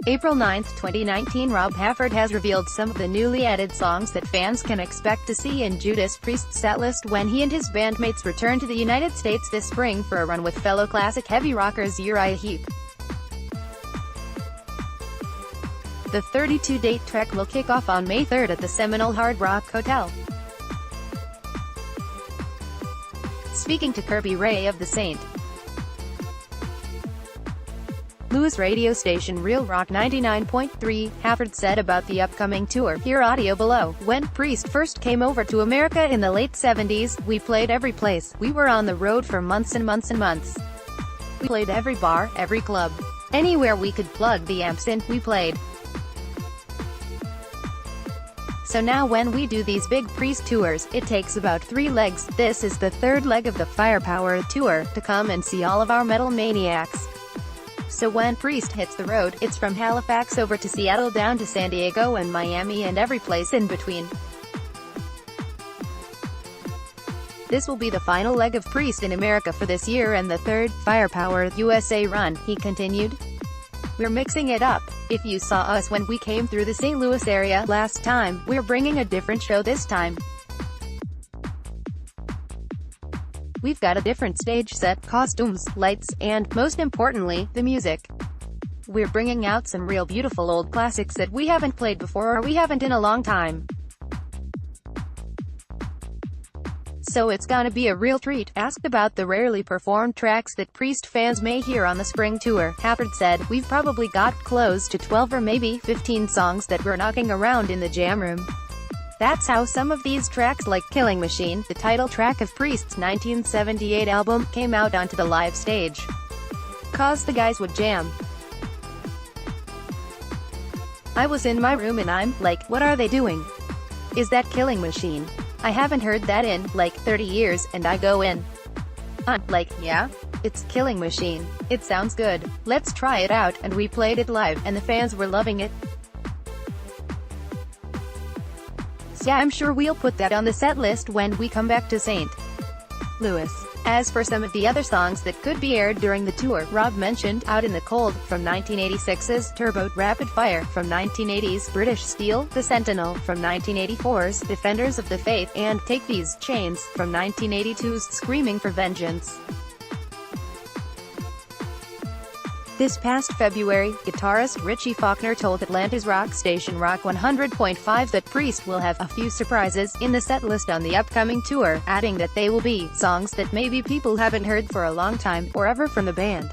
April 9, 2019, Rob Halford has revealed some of the newly added songs that fans can expect to see in Judas Priest's setlist when he and his bandmates return to the United States this spring for a run with fellow classic heavy rockers URIAH HEEP. The 32-date trek will kick off on May 3 at the Seminole Hard Rock Hotel. Speaking to Kirby Ray of the St. Louis radio station Real Rock 99.3, Halford said about the upcoming tour, hear audio below. When Priest first came over to America in the late 70s, we played every place. We were on the road for months and months and months. We played every bar, every club. Anywhere we could plug the amps in, we played. So now when we do these big Priest tours, it takes about 3 legs. This is the 3rd leg of the Firepower tour, to come and see all of our metal maniacs. So when Priest hits the road, it's from Halifax over to Seattle down to San Diego and Miami and every place in between. This will be the final leg of Priest in America for this year and the 3rd Firepower USA run, he continued. We're mixing it up. If you saw us when we came through the St. Louis area last time, we're bringing a different show this time. We've got a different stage set, costumes, lights, and, most importantly, the music. We're bringing out some real beautiful old classics that we haven't played before or we haven't in a long time. So it's gonna be a real treat. Asked about the rarely performed tracks that Priest fans may hear on the spring tour, Halford said, we've probably got close to 12 or maybe 15 songs that we're knocking around in the jam room. That's how some of these tracks like Killing Machine, the title track of Priest's 1978 album, came out onto the live stage. 'Cause the guys would jam. I was in my room and I'm like, what are they doing? Is that Killing Machine? I haven't heard that in, like, 30 years, and I go in. Like, yeah? It's Killing Machine. It sounds good. Let's try it out, and we played it live, and the fans were loving it. So yeah, I'm sure we'll put that on the set list when we come back to St. Louis. As for some of the other songs that could be aired during the tour, Rob mentioned Out in the Cold, from 1986's Turbo, Rapid Fire, from 1980's British Steel, The Sentinel, from 1984's Defenders of the Faith, and Take These Chains, from 1982's Screaming for Vengeance. This past February, guitarist Richie Faulkner told Atlanta's rock station Rock 100.5 that Priest will have a few surprises in the setlist on the upcoming tour, adding that they will be songs that maybe people haven't heard for a long time, or ever from the band.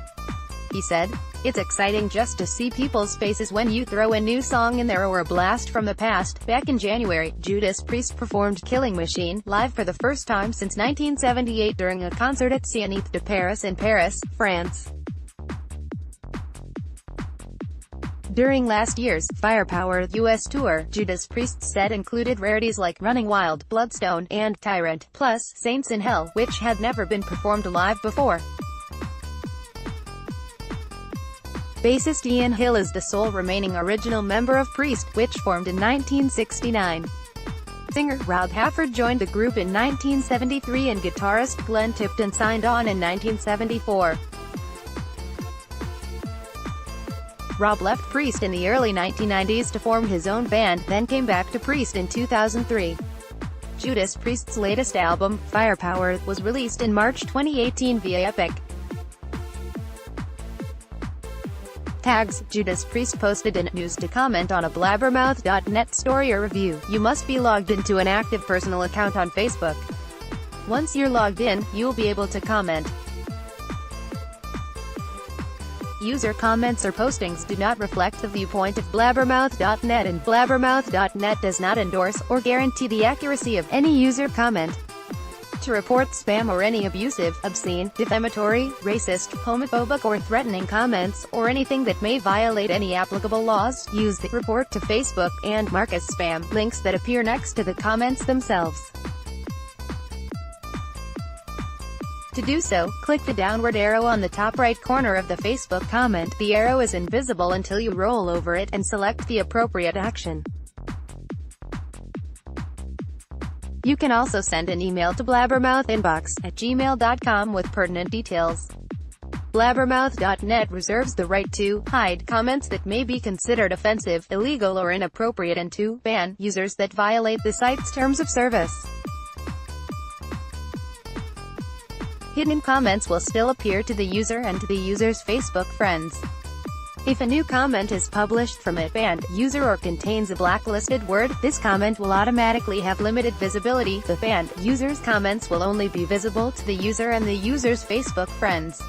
He said, it's exciting just to see people's faces when you throw a new song in there or a blast from the past. Back in January, Judas Priest performed Killing Machine live for the first time since 1978 during a concert at Zénith de Paris in Paris, France. During last year's Firepower US tour, Judas Priest's set included rarities like Running Wild, Bloodstone, and Tyrant, plus Saints in Hell, which had never been performed live before. Bassist Ian Hill is the sole remaining original member of Priest, which formed in 1969. Singer Rob Halford joined the group in 1973 and guitarist Glenn Tipton signed on in 1974. Rob left Priest in the early 1990s to form his own band, then came back to Priest in 2003. Judas Priest's latest album, Firepower, was released in March 2018 via Epic. Tags: Judas Priest posted in news to comment on a blabbermouth.net story or review. You must be logged into an active personal account on Facebook. Once you're logged in, you'll be able to comment. User comments or postings do not reflect the viewpoint of blabbermouth.net, and blabbermouth.net does not endorse or guarantee the accuracy of any user comment. To report spam or any abusive, obscene, defamatory, racist, homophobic or threatening comments, or anything that may violate any applicable laws, use the report to Facebook, and mark as spam, links that appear next to the comments themselves. To do so, click the downward arrow on the top right corner of the Facebook comment. The arrow is invisible until you roll over it and select the appropriate action. You can also send an email to blabbermouthinbox@gmail.com with pertinent details. Blabbermouth.net reserves the right to hide comments that may be considered offensive, illegal or inappropriate and to ban users that violate the site's terms of service. Hidden comments will still appear to the user and to the user's Facebook friends. If a new comment is published from a banned user or contains a blacklisted word, this comment will automatically have limited visibility. The banned user's comments will only be visible to the user and the user's Facebook friends.